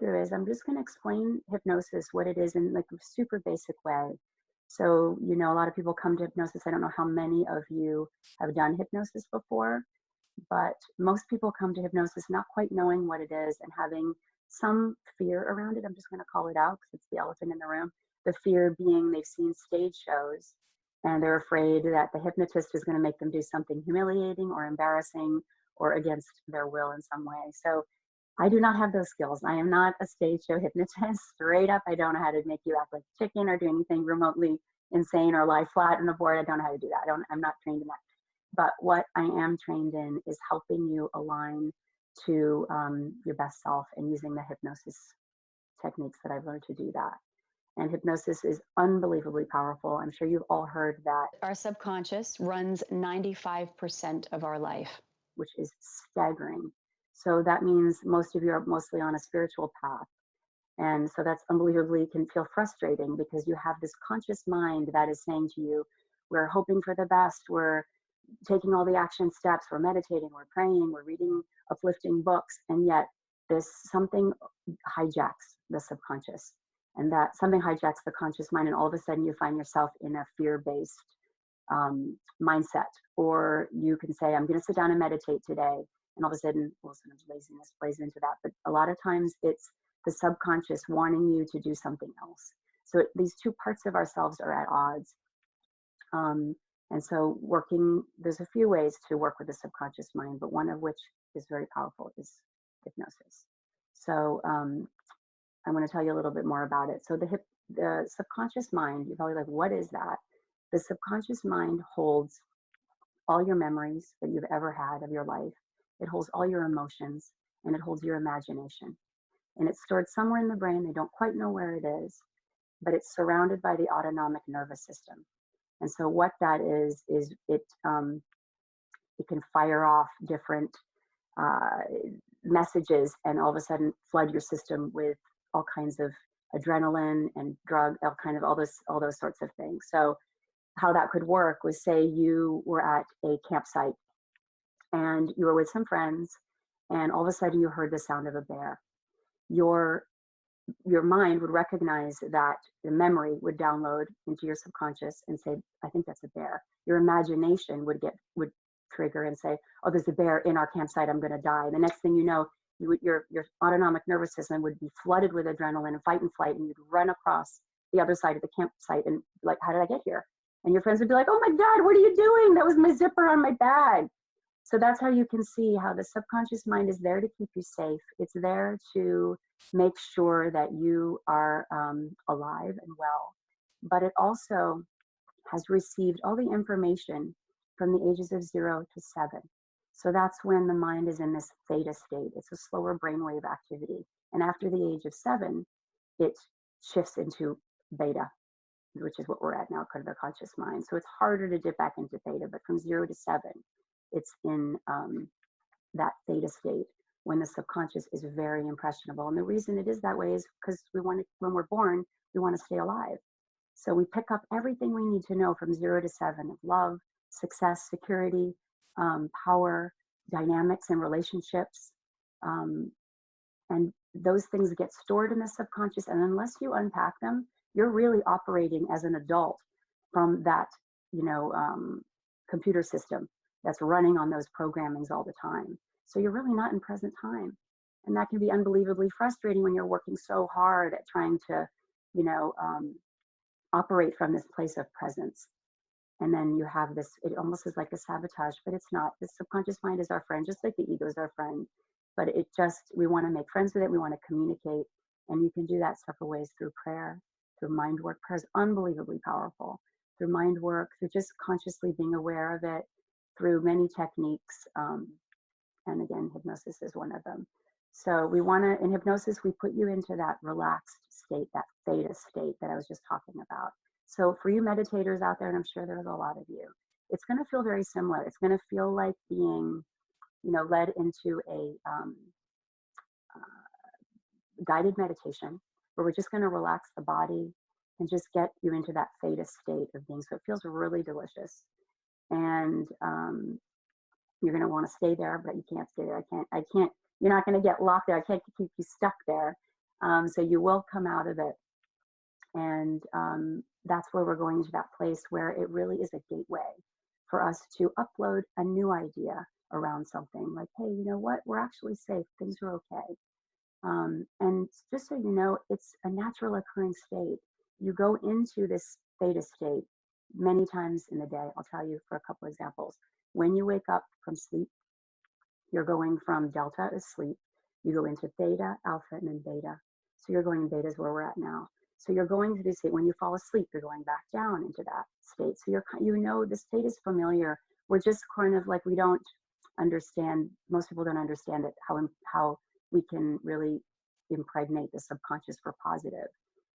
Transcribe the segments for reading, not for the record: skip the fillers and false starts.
through is I'm just going to explain hypnosis, what it is in like a super basic way. So, you know, a lot of people come to hypnosis. I don't know how many of you have done hypnosis before, but most people come to hypnosis not quite knowing what it is and having some fear around it. I'm just going to call it out because it's the elephant in the room. The fear being they've seen stage shows and they're afraid that the hypnotist is going to make them do something humiliating or embarrassing or against their will in some way. So I do not have those skills. I am not a stage show hypnotist. Straight up, I don't know how to make you act like a chicken or do anything remotely insane or lie flat on a board. I don't know how to do that. I'm not trained in that. But what I am trained in is helping you align to your best self and using the hypnosis techniques that I've learned to do that. And hypnosis is unbelievably powerful. I'm sure you've all heard that. Our subconscious runs 95% of our life, which is staggering. So that means most of you are mostly on a spiritual path. And so that's unbelievably can feel frustrating because you have this conscious mind that is saying to you, we're hoping for the best, we're taking all the action steps, we're meditating, we're praying, we're reading uplifting books, and yet this something hijacks the subconscious. And that something hijacks the conscious mind, and all of a sudden you find yourself in a fear-based mindset. Or you can say, I'm going to sit down and meditate today. And all of a sudden, well, sometimes laziness plays into that. But a lot of times it's the subconscious wanting you to do something else. So these two parts of ourselves are at odds. And so there's a few ways to work with the subconscious mind, but one of which is very powerful is hypnosis. So I want to tell you a little bit more about it. So the subconscious mind, you're probably like, what is that? The subconscious mind holds all your memories that you've ever had of your life. It holds all your emotions, and it holds your imagination. And it's stored somewhere in the brain. They don't quite know where it is, but it's surrounded by the autonomic nervous system. And so what that is it can fire off different messages and all of a sudden flood your system with all kinds of adrenaline and all those sorts of things. So how that could work was, say you were at a campsite and you were with some friends, and all of a sudden you heard the sound of a bear. Your mind would recognize that, the memory would download into your subconscious and say, I think that's a bear. Your imagination would trigger and say, oh, there's a bear in our campsite, I'm going to die. The next thing you know, your autonomic nervous system would be flooded with adrenaline and fight and flight, and you'd run across the other side of the campsite and like, how did I get here? And your friends would be like, oh my God, what are you doing? That was my zipper on my bag. So that's how you can see how the subconscious mind is there to keep you safe. It's there to make sure that you are alive and well. But it also has received all the information from the ages of 0 to 7. So that's when the mind is in this theta state. It's a slower brainwave activity. And after the age of 7, it shifts into beta, which is what we're at now, kind of the conscious mind. So it's harder to dip back into theta, but from 0 to 7, it's in that theta state when the subconscious is very impressionable. And the reason it is that way is because when we're born, we want to stay alive. So we pick up everything we need to know from 0 to 7 of love, success, security, power, dynamics and relationships. And those things get stored in the subconscious. And unless you unpack them, you're really operating as an adult from that, computer system that's running on those programmings all the time. So you're really not in present time. And that can be unbelievably frustrating when you're working so hard at trying to, operate from this place of presence. And then you have this, it almost is like a sabotage, but it's not. The subconscious mind is our friend, just like the ego is our friend. But we want to make friends with it. We want to communicate. And you can do that several ways: through prayer, through mind work. Prayer is unbelievably powerful. Through mind work, through just consciously being aware of it, through many techniques. And again, hypnosis is one of them. So in hypnosis, we put you into that relaxed state, that theta state that I was just talking about. So for you meditators out there, and I'm sure there's a lot of you, it's going to feel very similar. It's going to feel like being, led into a guided meditation where we're just going to relax the body and just get you into that theta state of being. So it feels really delicious. And you're going to want to stay there, but you can't stay there. I can't, you're not going to get locked there. I can't keep you stuck there. So you will come out of it. And that's where we're going to that place where it really is a gateway for us to upload a new idea around something like, hey, you know what? We're actually safe. Things are okay. And just so you know, it's a natural occurring state. You go into this theta state many times in the day. I'll tell you for a couple examples. When you wake up from sleep, you're going from delta is sleep, you go into theta, alpha, and then beta. So you're going in beta is where we're at now. So you're going to this state. When you fall asleep, you're going back down into that state. So you know, the state is familiar. We're just kind of like, we don't understand, most people don't understand it, how we can really impregnate the subconscious for positive.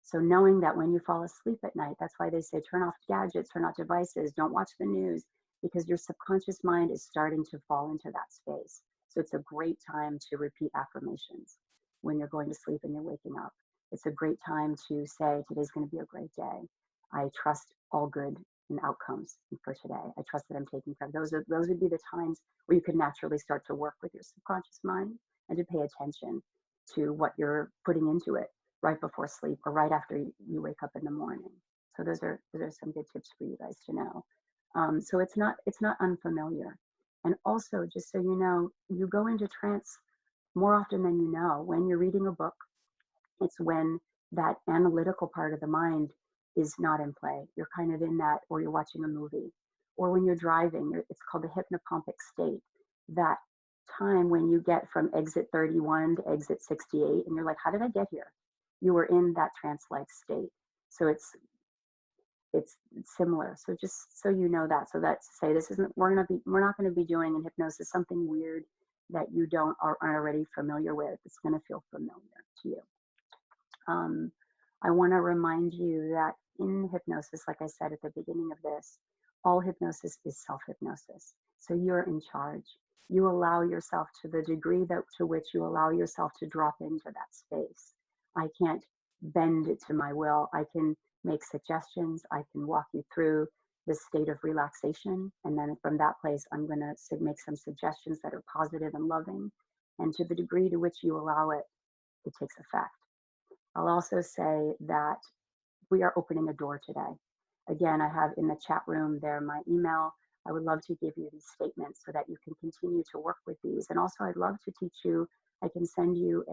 So knowing that when you fall asleep at night, that's why they say turn off gadgets, turn off devices, don't watch the news, because your subconscious mind is starting to fall into that space. So it's a great time to repeat affirmations when you're going to sleep and you're waking up. It's a great time to say, today's going to be a great day. I trust all good and outcomes for today. I trust that I'm taking care of. Those would be the times where you can naturally start to work with your subconscious mind and to pay attention to what you're putting into it right before sleep or right after you wake up in the morning. So those are some good tips for you guys to know. So it's not unfamiliar. And also, just so you know, you go into trance more often than you know. When you're reading a book, it's when that analytical part of the mind is not in play. You're kind of in that, or you're watching a movie, or when you're driving, it's called the hypnopompic state. That time when you get from exit 31 to exit 68, and you're like, how did I get here? You were in that trance-like state. So it's similar. So just so you know that. So that's say this isn't we're not going to be doing in hypnosis something weird that you aren't already familiar with. It's going to feel familiar to you. I want to remind you that in hypnosis, like I said at the beginning of this, all hypnosis is self-hypnosis. So you're in charge. You allow yourself, to the degree to which you allow yourself to drop into that space. I can't bend it to my will. I can make suggestions. I can walk you through the state of relaxation. And then from that place, I'm going to make some suggestions that are positive and loving. And to the degree to which you allow it, it takes effect. I'll also say that we are opening a door today. Again, I have in the chat room there my email. I would love to give you these statements so that you can continue to work with these. And also, I'd love to teach you, I can send you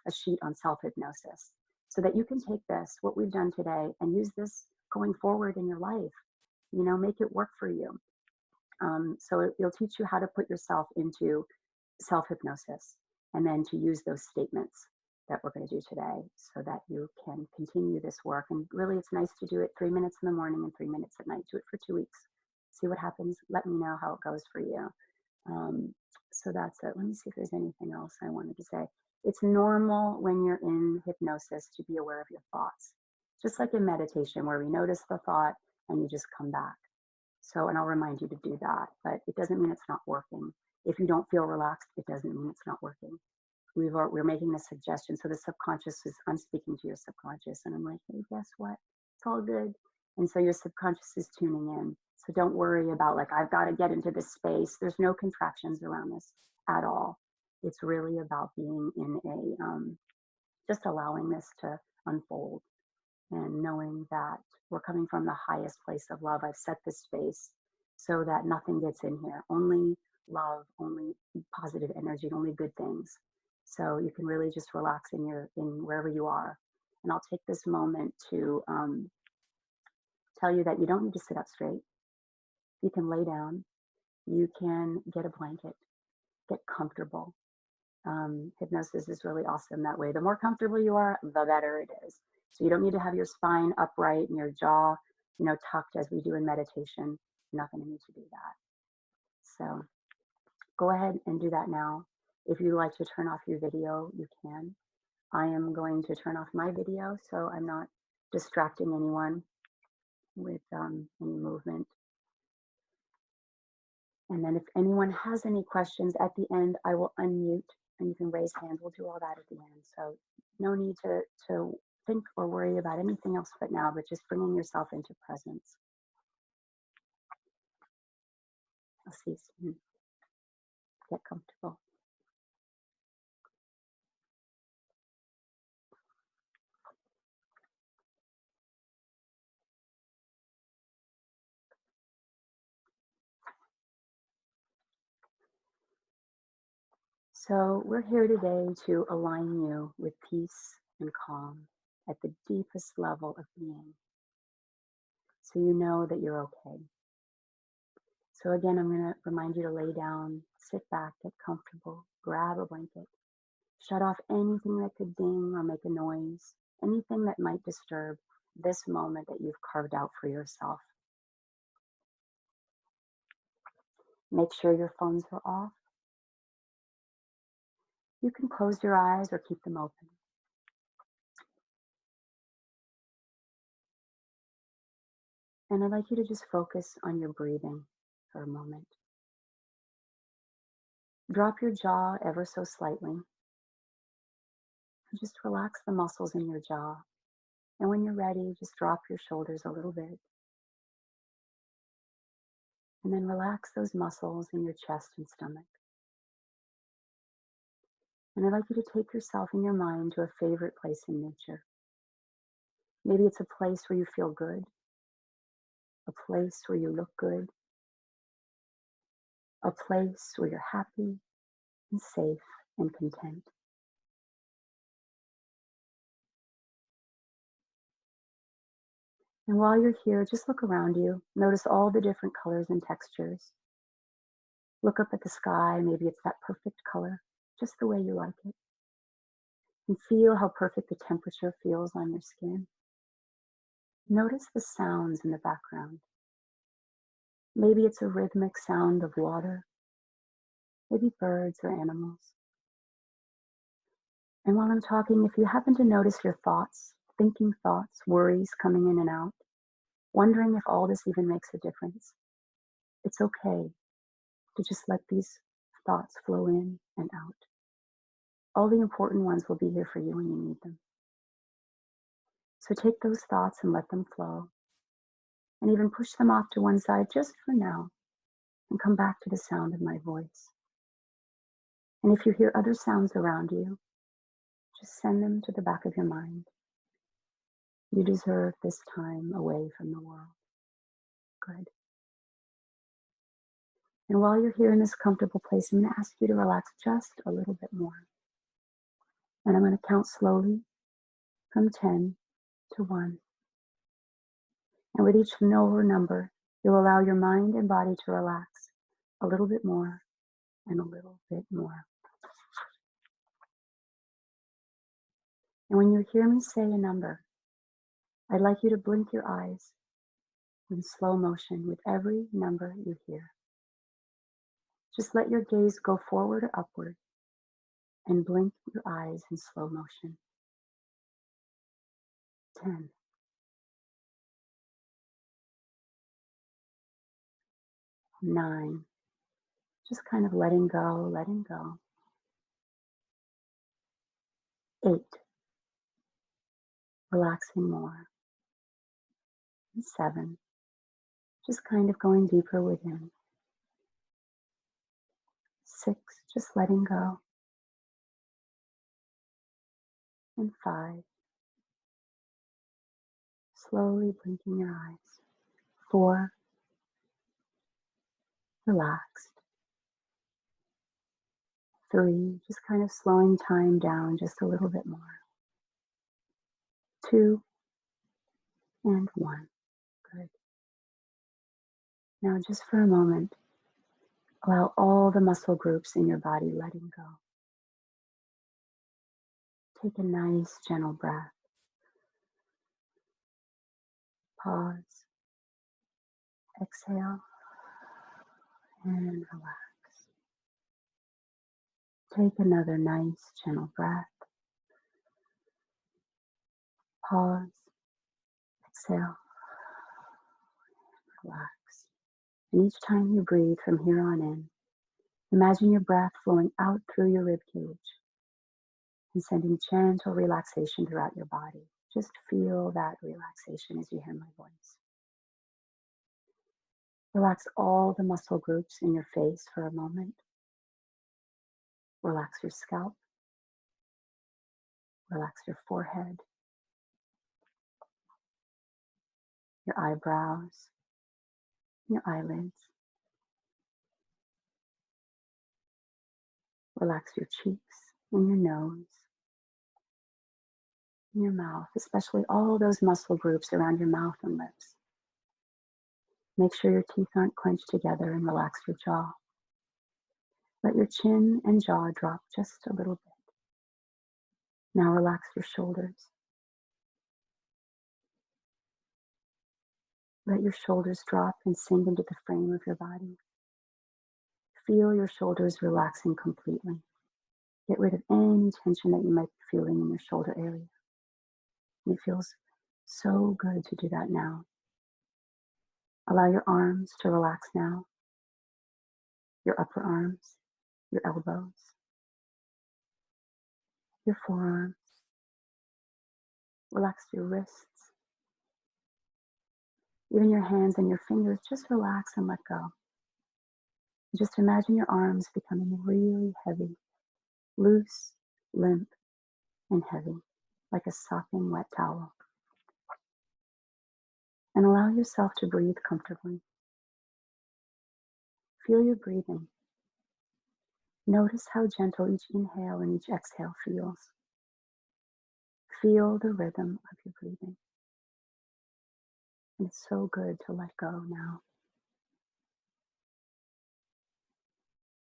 a sheet on self-hypnosis so that you can take this, what we've done today, and use this going forward in your life. You know, make it work for you. So it'll teach you how to put yourself into self-hypnosis and then to use those statements that we're going to do today so that you can continue this work. And really, it's nice to do it 3 minutes in the morning and 3 minutes at night. Do it for 2 weeks. See what happens. Let me know how it goes for you. So that's it. Let me see if there's anything else I wanted to say. It's normal when you're in hypnosis to be aware of your thoughts, just like in meditation where we notice the thought and you just come back. So, and I'll remind you to do that, but it doesn't mean it's not working. If you don't feel relaxed, it doesn't mean it's not working. We're making a suggestion. So the subconscious I'm speaking to your subconscious and I'm like, hey, guess what? It's all good. And so your subconscious is tuning in. So don't worry about like, I've got to get into this space. There's no contractions around this at all. It's really about being in just allowing this to unfold and knowing that we're coming from the highest place of love. I've set this space so that nothing gets in here. Only love, only positive energy, only good things. So you can really just relax in wherever you are. And I'll take this moment to tell you that you don't need to sit up straight. You can lay down. You can get a blanket, get comfortable. Hypnosis is really awesome that way. The more comfortable you are, the better it is. So you don't need to have your spine upright and your jaw, tucked as we do in meditation. You're not going to need to do that. So go ahead and do that now. If you'd like to turn off your video, you can. I am going to turn off my video so I'm not distracting anyone with any movement. And then if anyone has any questions at the end, I will unmute and you can raise hands. We'll do all that at the end. So no need to think or worry about anything else but now, but just bringing yourself into presence. I'll see you soon. Get comfortable. So we're here today to align you with peace and calm at the deepest level of being, so you know that you're okay. So again, I'm going to remind you to lay down, sit back, get comfortable, grab a blanket, shut off anything that could ding or make a noise, anything that might disturb this moment that you've carved out for yourself. Make sure your phones are off. You can close your eyes or keep them open. And I'd like you to just focus on your breathing for a moment. Drop your jaw ever so slightly. And just relax the muscles in your jaw. And when you're ready, just drop your shoulders a little bit. And then relax those muscles in your chest and stomach. And I'd like you to take yourself in your mind to a favorite place in nature. Maybe it's a place where you feel good, a place where you look good, a place where you're happy and safe and content. And while you're here, just look around you. Notice all the different colors and textures. Look up at the sky. Maybe it's that perfect color, just the way you like it. And feel how perfect the temperature feels on your skin. Notice the sounds in the background. Maybe it's a rhythmic sound of water, maybe birds or animals. And while I'm talking, if you happen to notice your thoughts, thinking thoughts, worries coming in and out, wondering if all this even makes a difference, it's okay to just let these thoughts flow in and out. All the important ones will be here for you when you need them. So take those thoughts and let them flow, and even push them off to one side just for now, and come back to the sound of my voice. And if you hear other sounds around you, just send them to the back of your mind. You deserve this time away from the world. Good. And while you're here in this comfortable place, I'm going to ask you to relax just a little bit more. And I'm going to count slowly from 10 to 1. And with each lower number, you'll allow your mind and body to relax a little bit more and a little bit more. And when you hear me say a number, I'd like you to blink your eyes in slow motion with every number you hear. Just let your gaze go forward or upward and blink your eyes in slow motion. 10. 9. Just kind of letting go, letting go. 8. Relaxing more. And 7. Just kind of going deeper within. 6. Just letting go. And 5. Slowly blinking your eyes. 4. Relaxed. 3. Just kind of slowing time down just a little bit more. 2. And 1. Good. Now just for a moment, allow all the muscle groups in your body letting go. Take a nice, gentle breath. Pause. Exhale. And relax. Take another nice, gentle breath. Pause. Exhale. Relax. And each time you breathe from here on in, imagine your breath flowing out through your rib cage and sending gentle relaxation throughout your body. Just feel that relaxation as you hear my voice. Relax all the muscle groups in your face for a moment. Relax your scalp. Relax your forehead, your eyebrows, your eyelids. Relax your cheeks and your nose, and your mouth, especially all those muscle groups around your mouth and lips. Make sure your teeth aren't clenched together and relax your jaw. Let your chin and jaw drop just a little bit. Now relax your shoulders. Let your shoulders drop and sink into the frame of your body. Feel your shoulders relaxing completely. Get rid of any tension that you might be feeling in your shoulder area. And it feels so good to do that now. Allow your arms to relax now. Your upper arms, your elbows, your forearms. Relax your wrists. Even your hands and your fingers, just relax and let go. Just imagine your arms becoming really heavy, loose, limp, and heavy, like a sopping wet towel. And allow yourself to breathe comfortably. Feel your breathing. Notice how gentle each inhale and each exhale feels. Feel the rhythm of your breathing. And it's so good to let go now.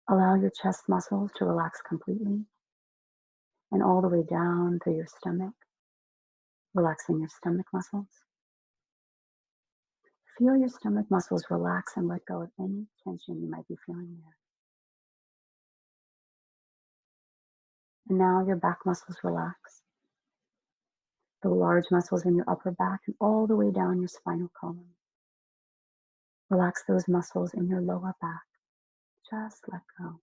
Allow your chest muscles to relax completely and all the way down through your stomach, relaxing your stomach muscles. Feel your stomach muscles relax and let go of any tension you might be feeling there. And now your back muscles relax. The large muscles in your upper back and all the way down your spinal column. Relax those muscles in your lower back. Just let go.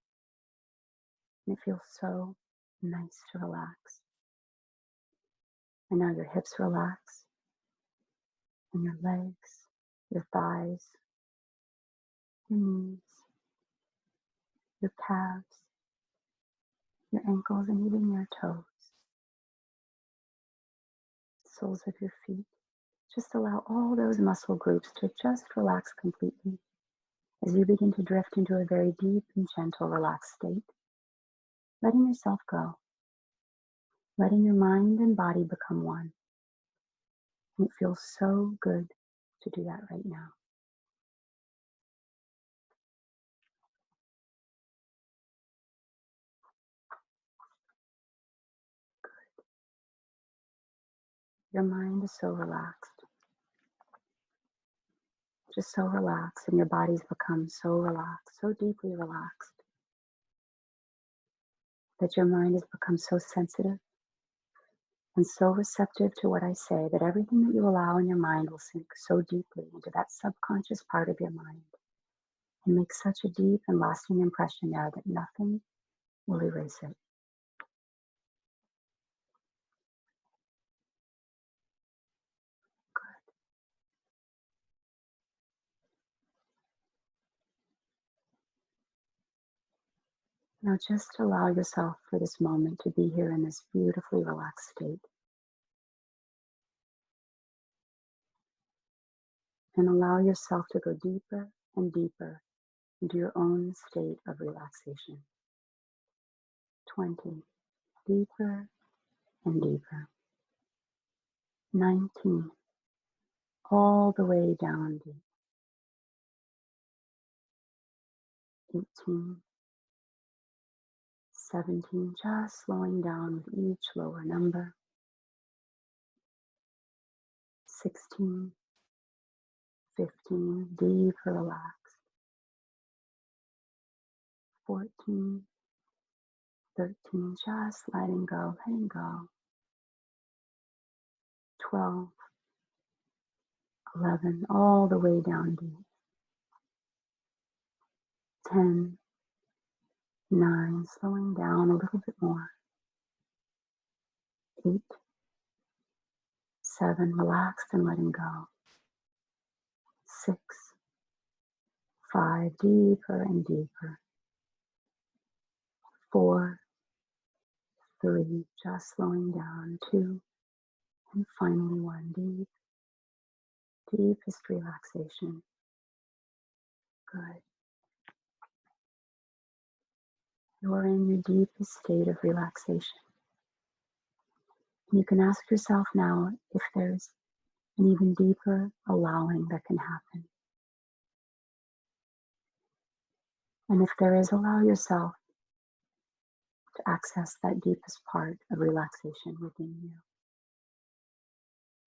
And it feels so nice to relax. And now your hips relax, and your legs, your thighs, your knees, your calves, your ankles, and even your toes, soles of your feet. Just allow all those muscle groups to just relax completely as you begin to drift into a very deep and gentle, relaxed state, letting yourself go, letting your mind and body become one. And it feels so good to do that right now. Your mind is so relaxed, just so relaxed, and your body's become so relaxed, so deeply relaxed, that your mind has become so sensitive and so receptive to what I say that everything that you allow in your mind will sink so deeply into that subconscious part of your mind and make such a deep and lasting impression there that nothing will erase it. Now just allow yourself for this moment to be here in this beautifully relaxed state. And allow yourself to go deeper and deeper into your own state of relaxation. 20, deeper and deeper. 19, all the way down deep. 18, 17, just slowing down with each lower number. 16, 15, deeper relaxed. 14, 13, just letting go, letting go. 12, 11, all the way down deep. 10, 9, slowing down a little bit more. 8, 7, relaxed and letting go. 6, 5, deeper and deeper. 4, 3, just slowing down. 2, and finally 1, deep, deepest relaxation. Good. you're in your deepest state of relaxation. And you can ask yourself now if there's an even deeper allowing that can happen. And if there is, allow yourself to access that deepest part of relaxation within you.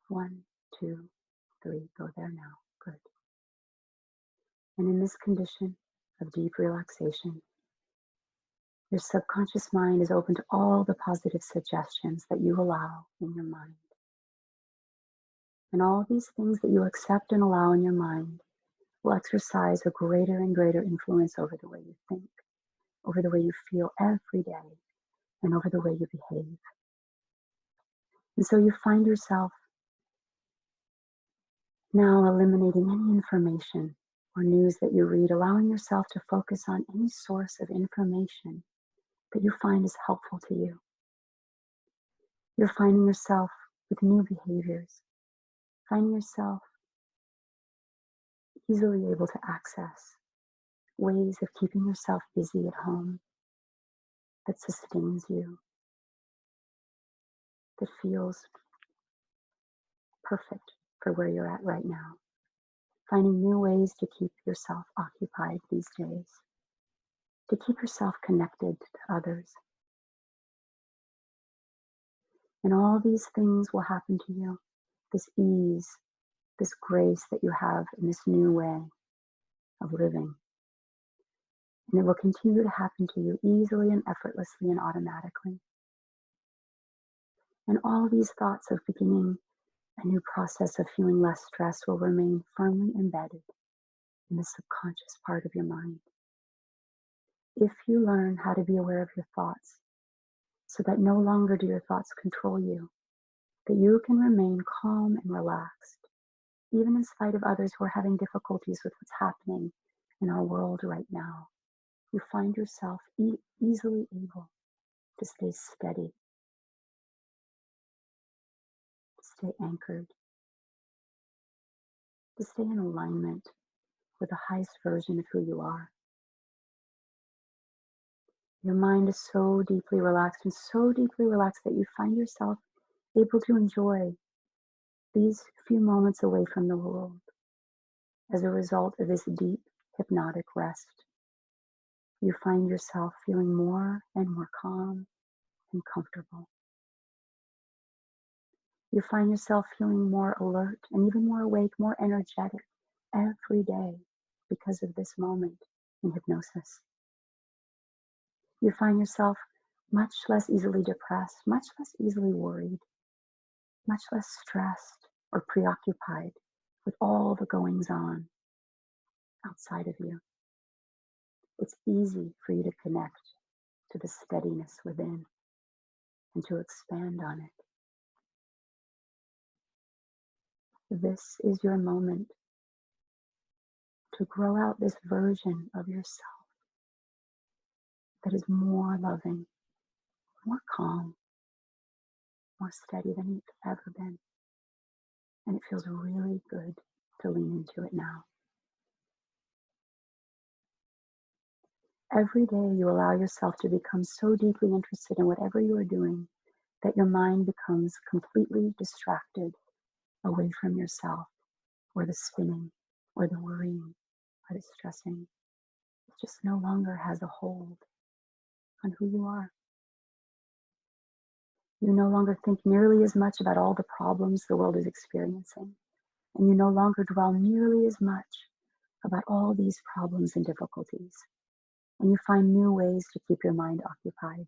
1, 2, 3, go there now. Good. And in this condition of deep relaxation, your subconscious mind is open to all the positive suggestions that you allow in your mind. And all these things that you accept and allow in your mind will exercise a greater and greater influence over the way you think, over the way you feel every day, and over the way you behave. And so you find yourself now eliminating any information or news that you read, allowing yourself to focus on any source of information that you find is helpful to you. You're finding yourself with new behaviors, finding yourself easily able to access ways of keeping yourself busy at home that sustains you, that feels perfect for where you're at right now. Finding new ways to keep yourself occupied these days, to keep yourself connected to others. And all these things will happen to you, this ease, this grace that you have in this new way of living. And it will continue to happen to you easily and effortlessly and automatically. And all these thoughts of beginning a new process of feeling less stress will remain firmly embedded in the subconscious part of your mind. If you learn how to be aware of your thoughts, so that no longer do your thoughts control you, that you can remain calm and relaxed, even in spite of others who are having difficulties with what's happening in our world right now, you find yourself easily able to stay steady, to stay anchored, to stay in alignment with the highest version of who you are. Your mind is so deeply relaxed and so deeply relaxed that you find yourself able to enjoy these few moments away from the world as a result of this deep hypnotic rest. You find yourself feeling more and more calm and comfortable. You find yourself feeling more alert and even more awake, more energetic every day because of this moment in hypnosis. You find yourself much less easily depressed, much less easily worried, much less stressed or preoccupied with all the goings on outside of you. It's easy for you to connect to the steadiness within and to expand on it. This is your moment to grow out this version of yourself that is more loving, more calm, more steady than you've ever been. And it feels really good to lean into it now. Every day you allow yourself to become so deeply interested in whatever you are doing that your mind becomes completely distracted away from yourself, or the spinning, or the worrying, or the stressing. It just no longer has a hold on who you are. You no longer think nearly as much about all the problems the world is experiencing, and you no longer dwell nearly as much about all these problems and difficulties. And you find new ways to keep your mind occupied,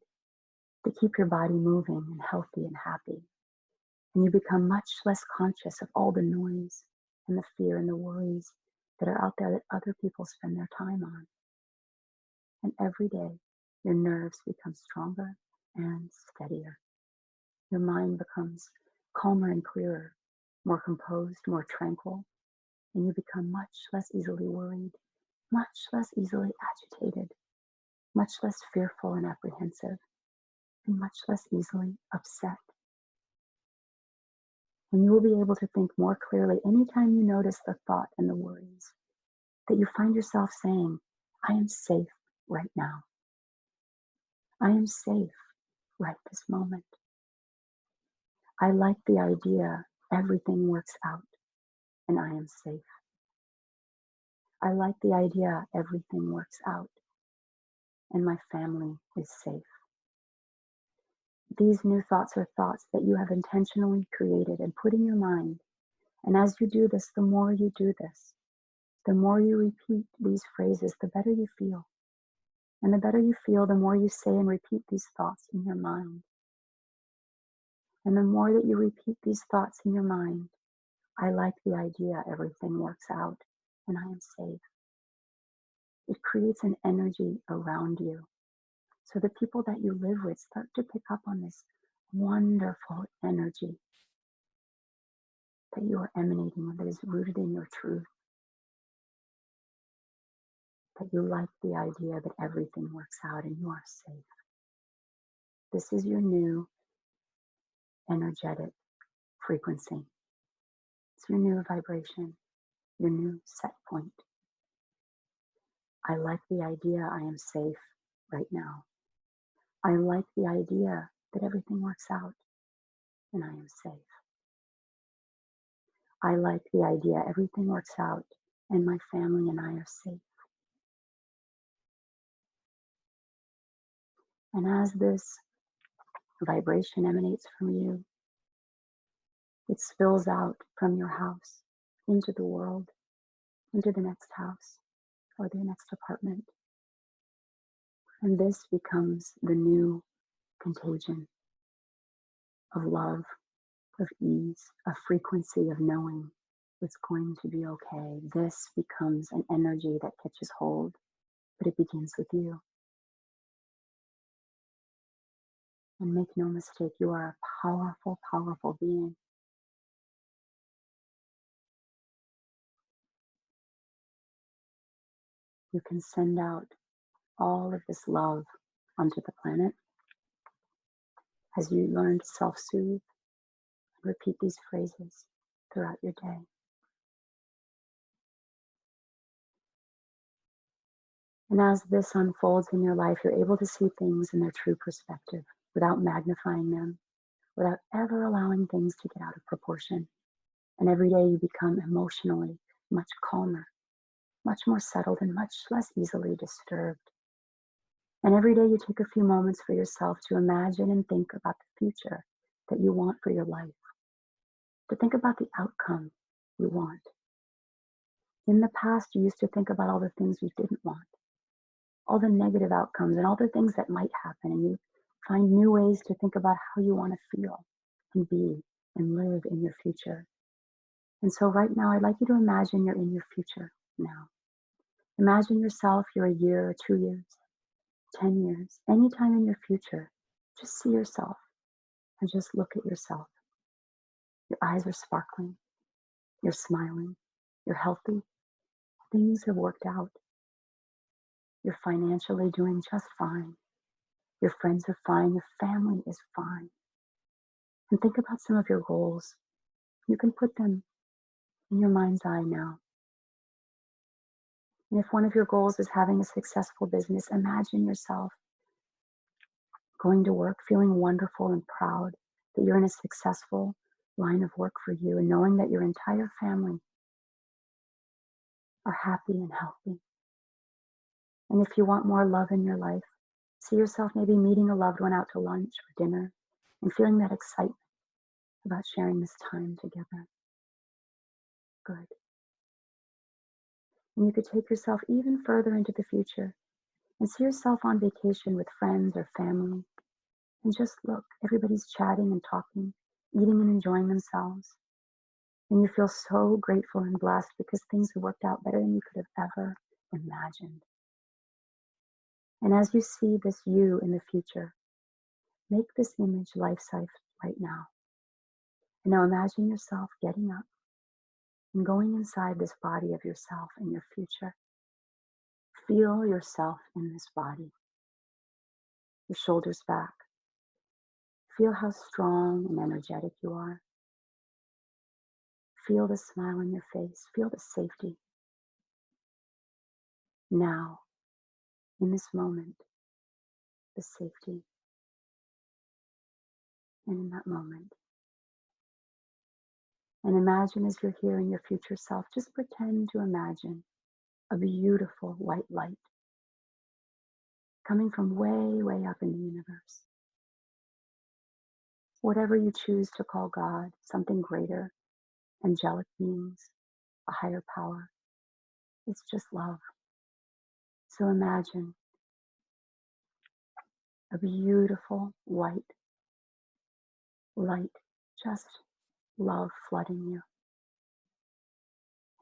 to keep your body moving and healthy and happy. And you become much less conscious of all the noise and the fear and the worries that are out there that other people spend their time on. And every day, your nerves become stronger and steadier. Your mind becomes calmer and clearer, more composed, more tranquil, and you become much less easily worried, much less easily agitated, much less fearful and apprehensive, and much less easily upset. And you will be able to think more clearly anytime you notice the thought and the worries, that you find yourself saying, I am safe right now. I am safe right this moment. I like the idea everything works out and I am safe. I like the idea everything works out and my family is safe. These new thoughts are thoughts that you have intentionally created and put in your mind. And as you do this, the more you do this, the more you repeat these phrases, the better you feel. And the better you feel, the more you say and repeat these thoughts in your mind. And the more that you repeat these thoughts in your mind, I like the idea everything works out and I am safe. It creates an energy around you. So the people that you live with start to pick up on this wonderful energy that you are emanating, that is rooted in your truth, that you like the idea that everything works out and you are safe. This is your new energetic frequency. It's your new vibration, your new set point. I like the idea I am safe right now. I like the idea that everything works out and I am safe. I like the idea everything works out and my family and I are safe. And as this vibration emanates from you, it spills out from your house into the world, into the next house or the next apartment. And this becomes the new contagion of love, of ease, a frequency of knowing it's going to be okay. This becomes an energy that catches hold, but it begins with you. And make no mistake, you are a powerful, powerful being. You can send out all of this love onto the planet as you learn to self-soothe and repeat these phrases throughout your day. And as this unfolds in your life, you're able to see things in their true perspective without magnifying them, without ever allowing things to get out of proportion. And every day you become emotionally much calmer, much more settled, and much less easily disturbed. And every day you take a few moments for yourself to imagine and think about the future that you want for your life, to think about the outcome you want. In the past, you used to think about all the things you didn't want, all the negative outcomes and all the things that might happen, and you find new ways to think about how you want to feel and be and live in your future. And so right now, I'd like you to imagine you're in your future now. Imagine yourself, you're a year or 2 years, 10 years, anytime in your future. Just see yourself and just look at yourself. Your eyes are sparkling, you're smiling, you're healthy, things have worked out. You're financially doing just fine. Your friends are fine, your family is fine. And think about some of your goals. You can put them in your mind's eye now. And if one of your goals is having a successful business, imagine yourself going to work, feeling wonderful and proud that you're in a successful line of work for you, and knowing that your entire family are happy and healthy. And if you want more love in your life, see yourself maybe meeting a loved one out to lunch or dinner and feeling that excitement about sharing this time together. Good. And you could take yourself even further into the future and see yourself on vacation with friends or family. And just look, everybody's chatting and talking, eating and enjoying themselves. And you feel so grateful and blessed because things have worked out better than you could have ever imagined. And as you see this you in the future, make this image life-size right now. And now imagine yourself getting up and going inside this body of yourself in your future. Feel yourself in this body. Your shoulders back. Feel how strong and energetic you are. Feel the smile on your face. Feel the safety. Now, in this moment, the safety. And in that moment, and imagine as you're here in your future self, just pretend to imagine a beautiful white light coming from way, way up in the universe. Whatever you choose to call God, something greater, angelic beings, a higher power, it's just love. So imagine a beautiful white light, just love flooding you.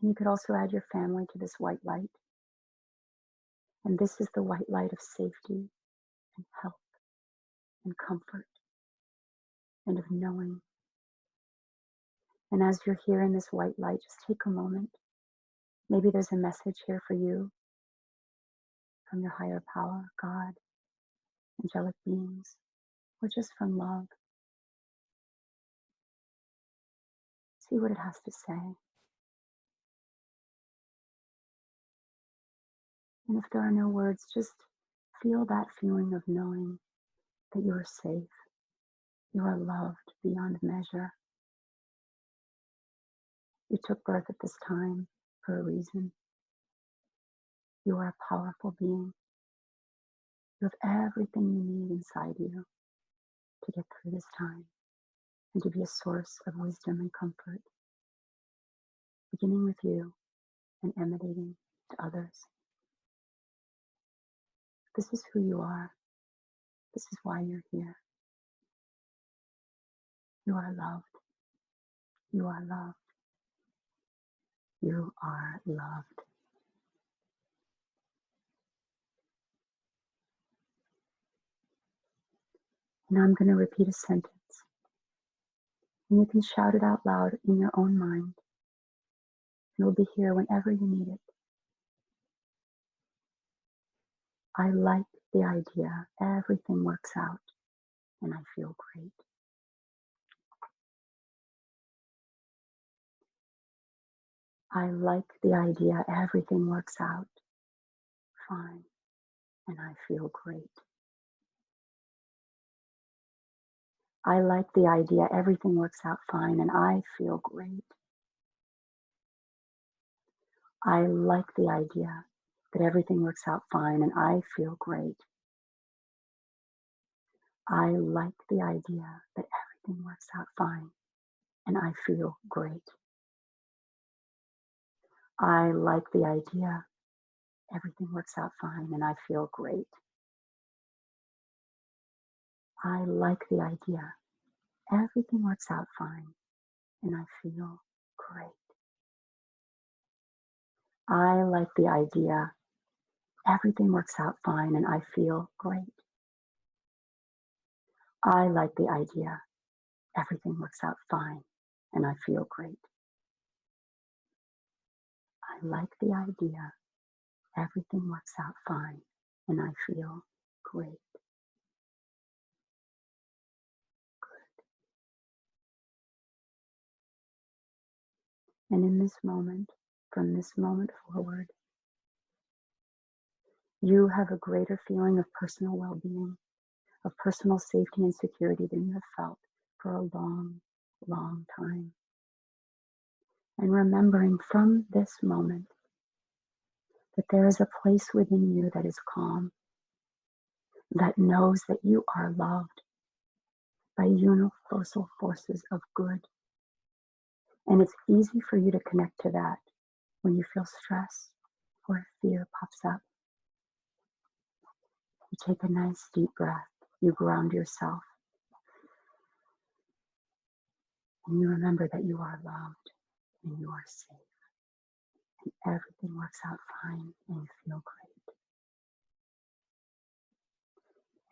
And you could also add your family to this white light. And this is the white light of safety and health and comfort and of knowing. And as you're here in this white light, just take a moment. Maybe there's a message here for you from your higher power, God, angelic beings, or just from love. See what it has to say. And if there are no words, just feel that feeling of knowing that you are safe, you are loved beyond measure. You took birth at this time for a reason. You are a powerful being. You have everything you need inside you to get through this time and to be a source of wisdom and comfort, beginning with you and emanating to others. This is who you are. This is why you're here. You are loved. You are loved. You are loved. Now I'm going to repeat a sentence. And you can shout it out loud in your own mind. It'll be here whenever you need it. I like the idea everything works out and I feel great. I like the idea everything works out fine and I feel great. I like the idea everything works out fine and I feel great. I like the idea that everything works out fine and I feel great. I like the idea that everything works out fine and I feel great. I like the idea everything works out fine and I feel great. I like the idea everything works out fine and I feel great. I like the idea everything works out fine and I feel great. I like the idea everything works out fine and I feel great. I like the idea everything works out fine and I feel great. Good. And in this moment, from this moment forward, you have a greater feeling of personal well-being, of personal safety and security than you have felt for a long, long time. And remembering from this moment that there is a place within you that is calm, that knows that you are loved by universal forces of good. And it's easy for you to connect to that when you feel stress or fear pops up. You take a nice deep breath, you ground yourself, and you remember that you are loved and you are safe. And everything works out fine and you feel great.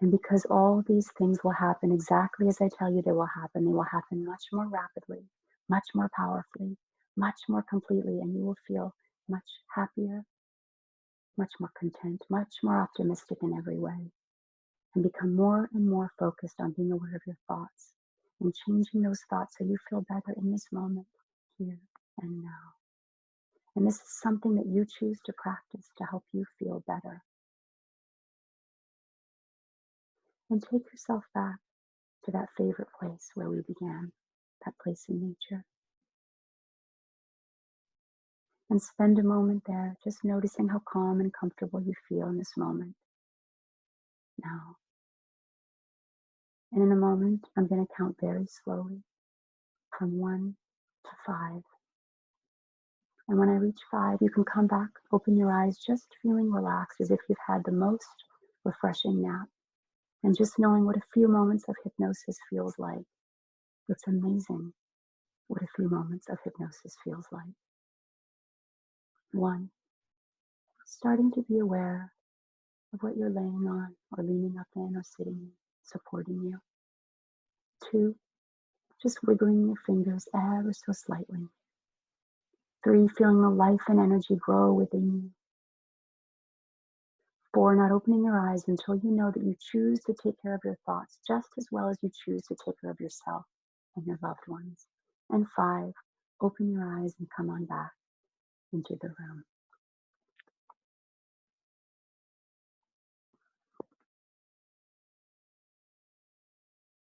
And because all these things will happen exactly as I tell you they will happen much more rapidly, much more powerfully, much more completely, and you will feel much happier, much more content, much more optimistic in every way, and become more and more focused on being aware of your thoughts and changing those thoughts so you feel better in this moment, here and now. And this is something that you choose to practice to help you feel better. And take yourself back to that favorite place where we began, that place in nature. And spend a moment there just noticing how calm and comfortable you feel in this moment now. And in a moment, I'm going to count very slowly from 1 to 5. And when I reach 5, you can come back, open your eyes, just feeling relaxed as if you've had the most refreshing nap. And just knowing what a few moments of hypnosis feels like. It's amazing what a few moments of hypnosis feels like. 1, starting to be aware of what you're laying on or leaning up in or sitting in, supporting you. 2, just wiggling your fingers ever so slightly. 3, feeling the life and energy grow within you. 4, not opening your eyes until you know that you choose to take care of your thoughts just as well as you choose to take care of yourself and your loved ones. And 5, open your eyes and come on back into the room.